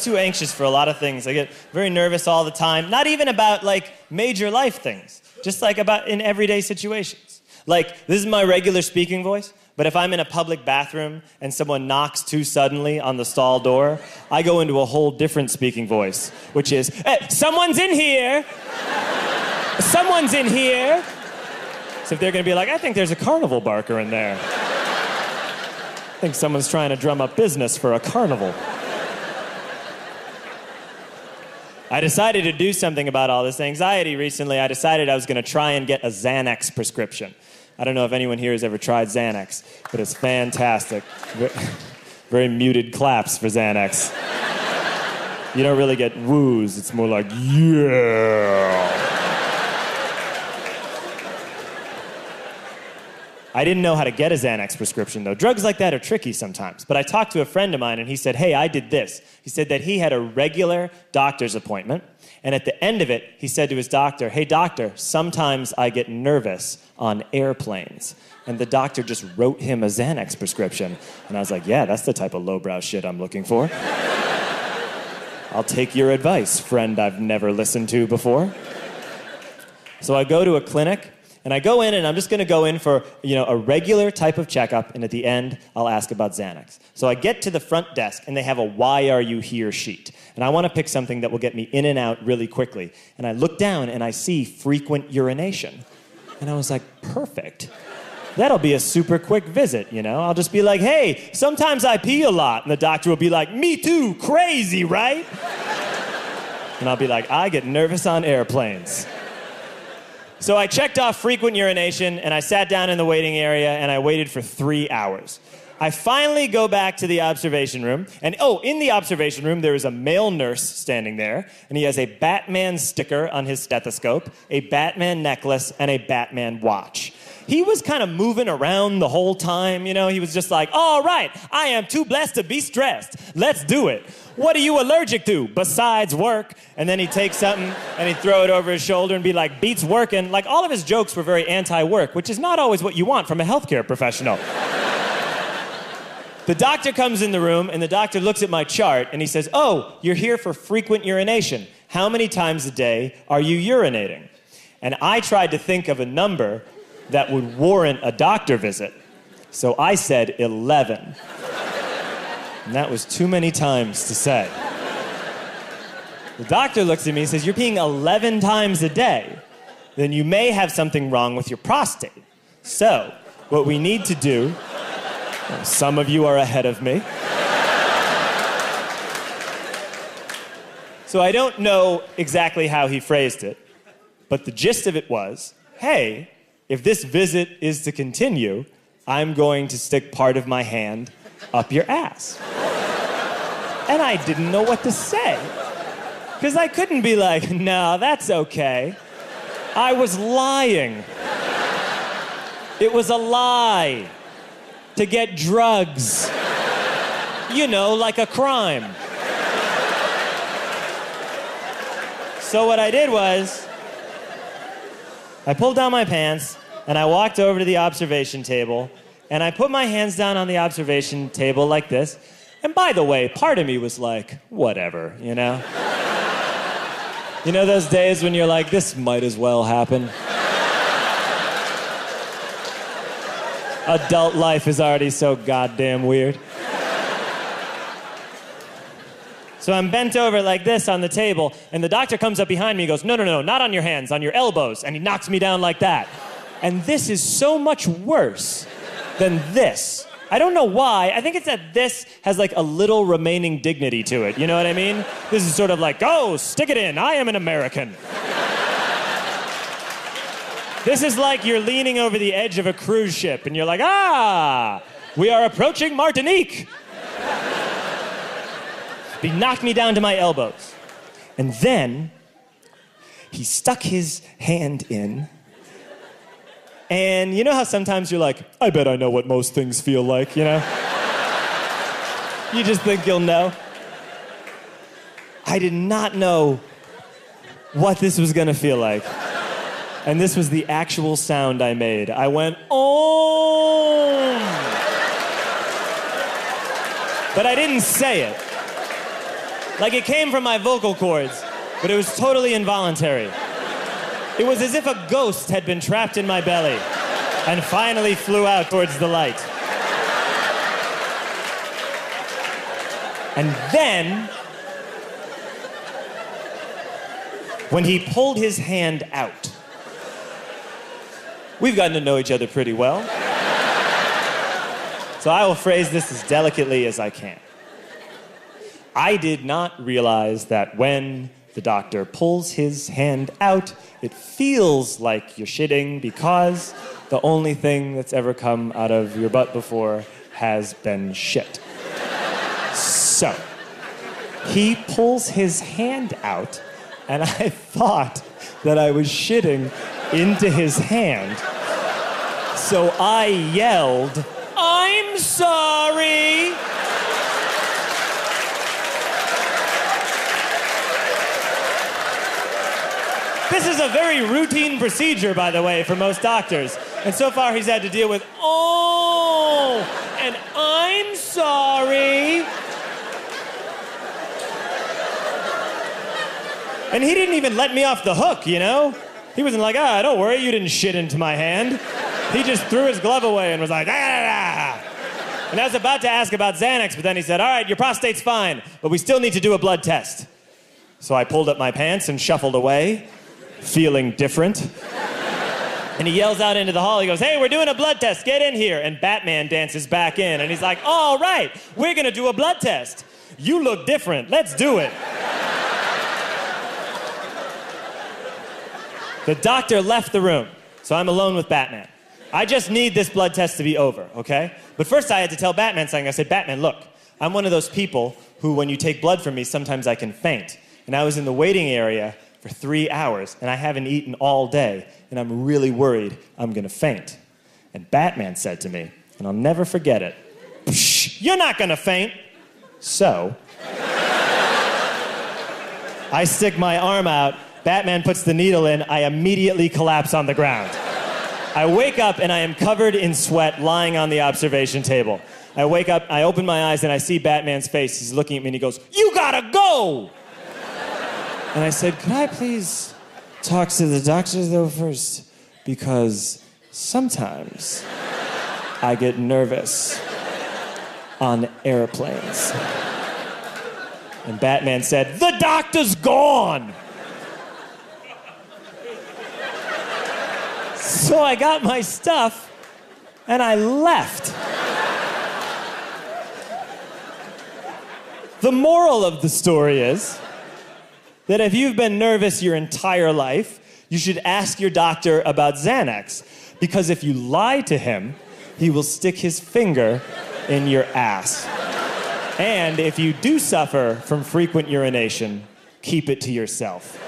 just too anxious for a lot of things. I get very nervous all the time. Not even about, like, major life things. Just, like, about in everyday situations. Like, this is my regular speaking voice, but if I'm in a public bathroom and someone knocks too suddenly on the stall door, I go into a whole different speaking voice, which is, hey, someone's in here! Someone's in here! So if they're gonna be like, I think there's a carnival barker in there. I think someone's trying to drum up business for a carnival. I decided to do something about all this anxiety recently. I decided I was gonna try and get a Xanax prescription. I don't know if anyone here has ever tried Xanax, but it's fantastic. Very muted claps for Xanax. You don't really get woos, it's more like, yeah. I didn't know how to get a Xanax prescription, though. Drugs like that are tricky sometimes. But I talked to a friend of mine, and he said, hey, I did this. He said that he had a regular doctor's appointment, and at the end of it, he said to his doctor, hey, doctor, sometimes I get nervous on airplanes. And the doctor just wrote him a Xanax prescription. And I was like, yeah, that's the type of lowbrow shit I'm looking for. I'll take your advice, friend I've never listened to before. So I go to a clinic, and I go in, and I'm just gonna go in for, a regular type of checkup, and at the end, I'll ask about Xanax. So I get to the front desk, and they have a why are you here sheet. And I wanna pick something that will get me in and out really quickly. And I look down, and I see frequent urination. And I was like, perfect. That'll be a super quick visit, I'll just be like, hey, sometimes I pee a lot. And the doctor will be like, me too, crazy, right? And I'll be like, I get nervous on airplanes. So I checked off frequent urination, and I sat down in the waiting area, and I waited for 3 hours. I finally go back to the observation room, and in the observation room, there is a male nurse standing there, and he has a Batman sticker on his stethoscope, a Batman necklace, and a Batman watch. He was kind of moving around the whole time, he was just like, all right, I am too blessed to be stressed. Let's do it. What are you allergic to besides work? And then he'd take something and he'd throw it over his shoulder and be like, beats working. Like, all of his jokes were very anti-work, which is not always what you want from a healthcare professional. The doctor comes in the room, and the doctor looks at my chart, and he says, oh, you're here for frequent urination. How many times a day are you urinating? And I tried to think of a number that would warrant a doctor visit. So I said 11. And that was too many times to say. The doctor looks at me and says, you're peeing 11 times a day. Then you may have something wrong with your prostate. So, what we need to do, some of you are ahead of me. So I don't know exactly how he phrased it, but the gist of it was, hey, if this visit is to continue, I'm going to stick part of my hand up your ass. And I didn't know what to say. Because I couldn't be like, no, that's okay. I was lying. It was a lie. To get drugs. Like a crime. So what I did was, I pulled down my pants, and I walked over to the observation table, and I put my hands down on the observation table like this. And by the way, part of me was like, whatever, those days when you're like, this might as well happen. Adult life is already so goddamn weird. So I'm bent over like this on the table, and the doctor comes up behind me and goes, no, not on your hands, on your elbows. And he knocks me down like that. And this is so much worse than this. I don't know why. I think it's that this has like a little remaining dignity to it. You know what I mean? This is sort of like, oh, stick it in. I am an American. This is like you're leaning over the edge of a cruise ship and you're like, we are approaching Martinique. He knocked me down to my elbows. And then he stuck his hand in. And you know how sometimes you're like, I bet I know what most things feel like, You just think you'll know. I did not know what this was gonna feel like. And this was the actual sound I made. I went, oh. But I didn't say it. Like it came from my vocal cords, but it was totally involuntary. It was as if a ghost had been trapped in my belly and finally flew out towards the light. And then, when he pulled his hand out, we've gotten to know each other pretty well. So I will phrase this as delicately as I can. I did not realize that when the doctor pulls his hand out, it feels like you're shitting because the only thing that's ever come out of your butt before has been shit. So, he pulls his hand out, and I thought that I was shitting into his hand. So I yelled, "I'm sorry!" This is a very routine procedure, by the way, for most doctors. And so far he's had to deal with, "Oh, and I'm sorry." And he didn't even let me off the hook, you know? He wasn't like, "Don't worry, you didn't shit into my hand." He just threw his glove away and was like, "Ah." And I was about to ask about Xanax, but then he said, "All right, your prostate's fine, but we still need to do a blood test." So I pulled up my pants and shuffled away, feeling different. And he yells out into the hall, he goes, "Hey, we're doing a blood test, get in here." And Batman dances back in, and he's like, "All right, we're gonna do a blood test. You look different, let's do it." The doctor left the room, so I'm alone with Batman. I just need this blood test to be over, okay? But first I had to tell Batman something. I said, "Batman, look, I'm one of those people who, when you take blood from me, sometimes I can faint. And I was in the waiting area for 3 hours, and I haven't eaten all day, and I'm really worried I'm gonna faint." And Batman said to me, and I'll never forget it, "Psh, you're not gonna faint." So, I stick my arm out, Batman puts the needle in, I immediately collapse on the ground. I wake up and I am covered in sweat lying on the observation table. I wake up, I open my eyes and I see Batman's face. He's looking at me and he goes, "You gotta go!" And I said, "Could I please talk to the doctor though first? Because sometimes I get nervous on airplanes." And Batman said, "The doctor's gone!" So I got my stuff and I left. The moral of the story is that if you've been nervous your entire life, you should ask your doctor about Xanax, because if you lie to him, he will stick his finger in your ass. And if you do suffer from frequent urination, keep it to yourself.